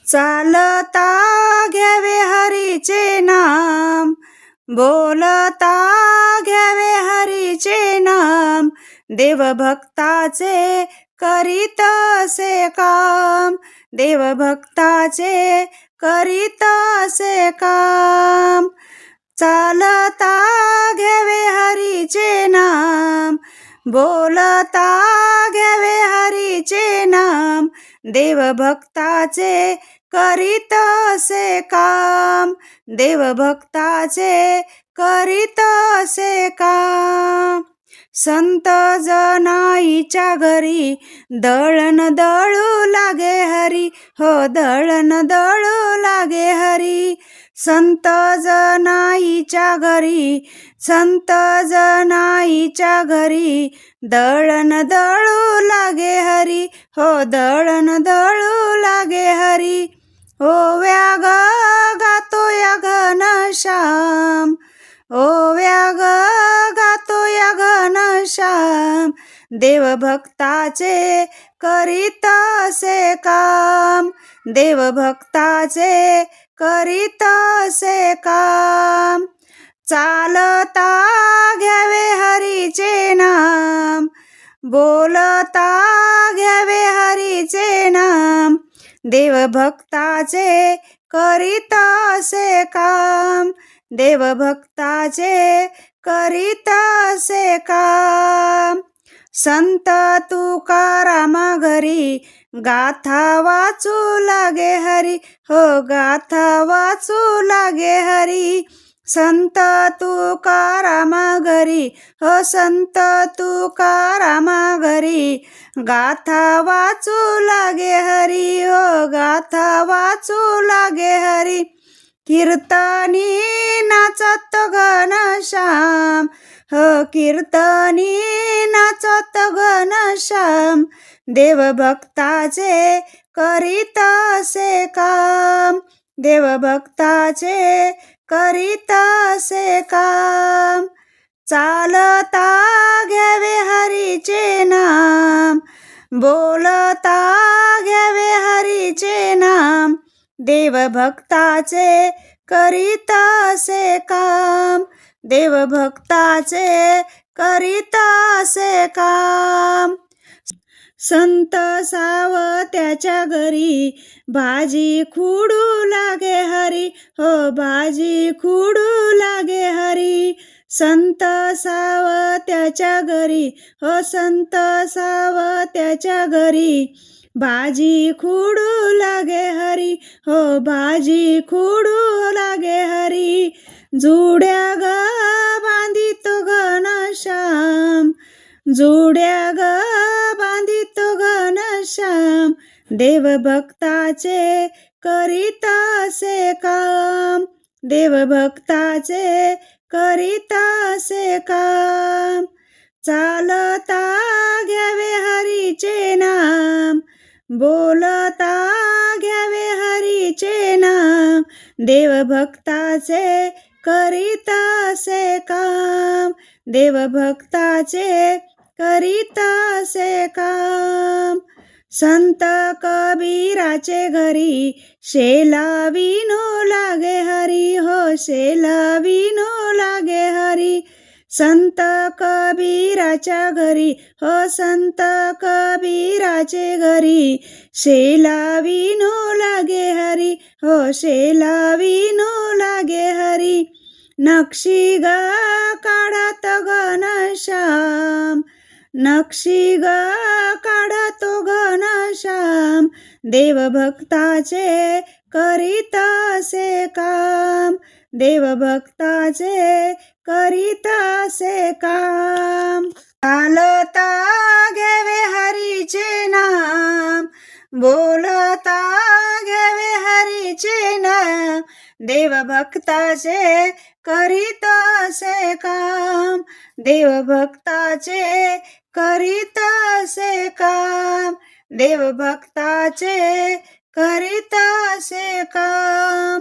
चालता घ्यावे हरीचे नाम, बोलता घ्यावे हरीचे नाम, देवभक्ताचे करीत असे काम, देवभक्ताचे करीत असे काम. चालता घ्यावे हरीचे नाम, बोलता घ्यावे हरीचे नाम, देवभक्ताचे करीत असे काम, देवभक्ताचे करीत असे काम. संत जनाईच्या घरी दळण दळू लागे हरी, हो दळण दळू लागे हरी. संत जनाईच्या घरी, संत जनाईच्या घरी दळण दळू लागे हरी, हो दळण दळू लागे हरी. ओव्या ग गातो या घनश्याम, ओव्या ग गातो या घनश्याम, देवभक्ताचे करीत असे काम, देवभक्ताचे करीत असे काम. चालता घ्यावे हरीचे नाम, बोलता घ्यावे हरीचे नाम, देवभक्ताचे करीत असे काम, देवभक्ताचे करीत असे काम. संत तुकारामा घरी गाथा वाचू लागे हरी, हो गाथा वाचू लागे हरी. संत तुकारामा घरी, हो संत तुकारामा घरी गाथा वाचू लागे हरी, हो गाथा वाचू लागे हरी. कीर्तनी नाचत घनश्याम, हो कीर्तनी नाचत घनश्याम, देवभक्ताचे करीत असे काम, देवभक्ताचे करीत असे काम. चालता घ्यावे हरीचे नाम, बोलता घ्यावे हरीचे नाम, देवभक्ताचे करीत असे काम, देवभक्ताचे करीत असे काम. संत सावत्याच्या घरी भाजी खुडू लागे हरी, हो भाजी खुडू लागे हरी. संत सावत्याच्या घरी, हो संत सावत्याच्या घरी भाजी खुडू लागे हरी, हो भाजी खुडू लागे हरी. जुड्या ग बांधितो घनश्याम, जुड्या ग बांधितो घनश्याम, देवभक्ताचे करीत असे काम, देवभक्ताचे करीत असे काम. चालता घ्यावे हरीचे नाम, बोलता घ्यावे हरीचे नाम, देवभक्ताचे करीत असे काम, देवभक्ताचे करीत असे काम. संत कबीराचे घरी शेला विणू लागे हरी, हो शेला विणू लागे हरी. संत कबीराच्या घरी, हो संत कबीराचे घरी शेला विणू लागे हरी, हो शेला विणू लागे हरी. नक्षी ग काढत घनश्याम, नक्षी ग काढतो घनश्याम, देवभक्ताचे करीत असे काम, देवभक्ताचे करीत असे काम. चालता घ्यावे हरीचे नाम, बोलता घ्यावे हरीचे नाम, देवभक्ताचे करीत असे काम, देवभक्ताचे करीत असे काम, देवभक्ताचे करीत असे काम.